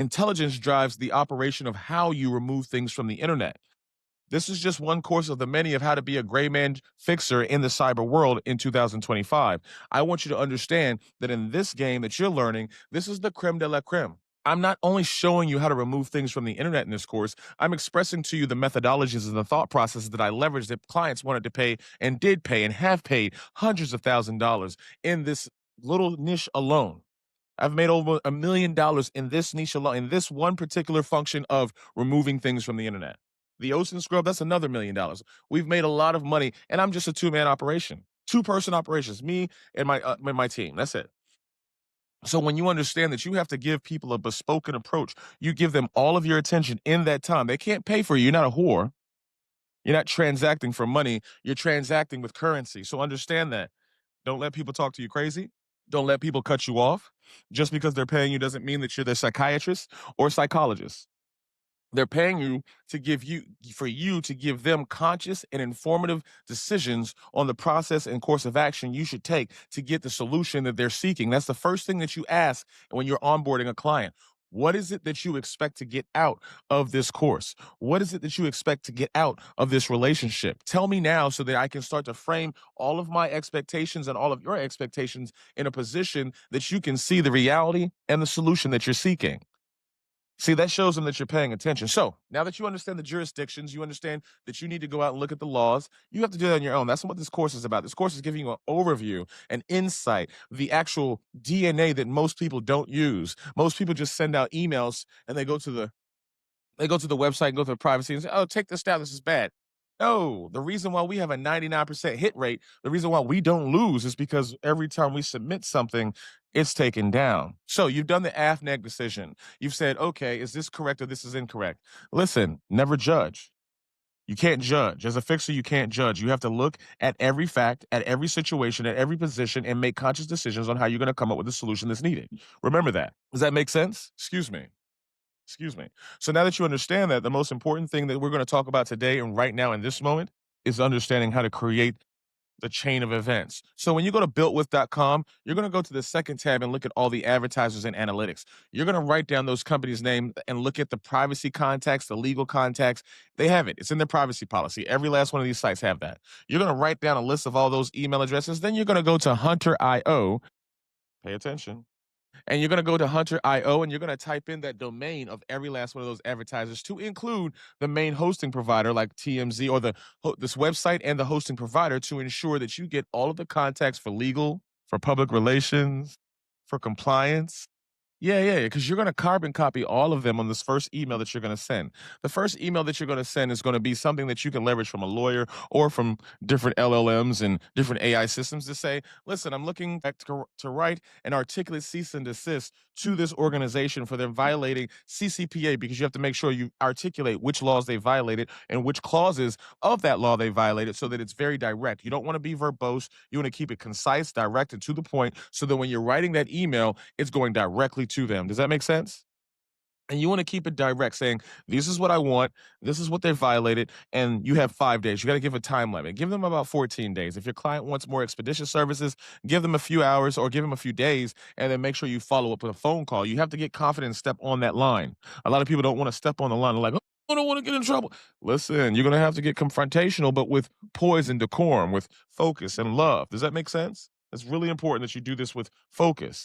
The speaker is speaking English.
Intelligence drives the operation of how you remove things from the internet. This is just one course of the many of how to be a gray man fixer in the cyber world in 2025. I want you to understand that in this game that you're learning, this is the creme de la creme. I'm not only showing you how to remove things from the internet in this course, I'm expressing to you the methodologies and the thought processes that I leveraged that clients wanted to pay and did pay and have paid hundreds of $1,000s in this little niche alone. I've made over $1 million in this niche alone, in this one particular function of removing things from the internet. The OSINT scrub, that's another $1 million. We've made a lot of money, and I'm just a two-man operation, two-person operations, me and my team. That's it. So when you understand that you have to give people a bespoke approach, you give them all of your attention in that time. They can't pay for you. You're not a whore. You're not transacting for money. You're transacting with currency. So understand that. Don't let people talk to you crazy. Don't let people cut you off. Just because they're paying you doesn't mean that you're their psychiatrist or psychologist. They're paying you to give you for you to give them conscious and informative decisions on the process and course of action you should take to get the solution that they're seeking. That's the first thing that you ask when you're onboarding a client. What is it that you expect to get out of this course? What is it that you expect to get out of this relationship? Tell me now so that I can start to frame all of my expectations and all of your expectations in a position that you can see the reality and the solution that you're seeking. See, that shows them that you're paying attention. So now that you understand the jurisdictions, you understand that you need to go out and look at the laws, you have to do that on your own. That's what this course is about. This course is giving you an overview, an insight, the actual DNA that most people don't use. Most people just send out emails and they go to the website and go to the privacy and say, oh, take this down. This is bad. No, the reason why we have a 99% hit rate, the reason why we don't lose is because every time we submit something, it's taken down. So you've done the AFNEG decision. You've said, okay, is this correct or this is incorrect? Listen, never judge. You can't judge. As a fixer, you can't judge. You have to look at every fact, at every situation, at every position, and make conscious decisions on how you're going to come up with the solution that's needed. Remember that. Does that make sense? Excuse me. Excuse me. So now that you understand that, the most important thing that we're going to talk about today and right now in this moment is understanding how to create the chain of events. So when you go to builtwith.com, you're going to go to the second tab and look at all the advertisers and analytics. You're going to write down those companies' names and look at the privacy contacts, the legal contacts. They have it. It's in their privacy policy. Every last one of these sites have that. You're going to write down a list of all those email addresses. Then you're going to go to Hunter.io. Pay attention. And you're going to go to Hunter.io and you're going to type in that domain of every last one of those advertisers to include the main hosting provider like TMZ or this website and the hosting provider to ensure that you get all of the contacts for legal, for public relations, for compliance. Yeah, because you're going to carbon copy all of them on this first email that you're going to send. The first email that you're going to send is going to be something that you can leverage from a lawyer or from different LLMs and different AI systems to say, listen, I'm looking to write an articulate cease and desist to this organization for them violating CCPA, because you have to make sure you articulate which laws they violated and which clauses of that law they violated so that it's very direct. You don't want to be verbose. You want to keep it concise, direct, and to the point so that when you're writing that email, it's going directly to them. Does that make sense? And you want to keep it direct, saying, this is what I want, this is what they violated, and you have 5 days. You got to give a time limit. Give them about 14 days. If your client wants more expeditious services, give them a few hours or give them a few days, and then make sure you follow up with a phone call. You have to get confident and step on that line. A lot of people don't want to step on the line. They're like, oh, I don't want to get in trouble. Listen, you're going to have to get confrontational, but with poise and decorum, with focus and love. Does that make sense? It's really important that you do this with focus.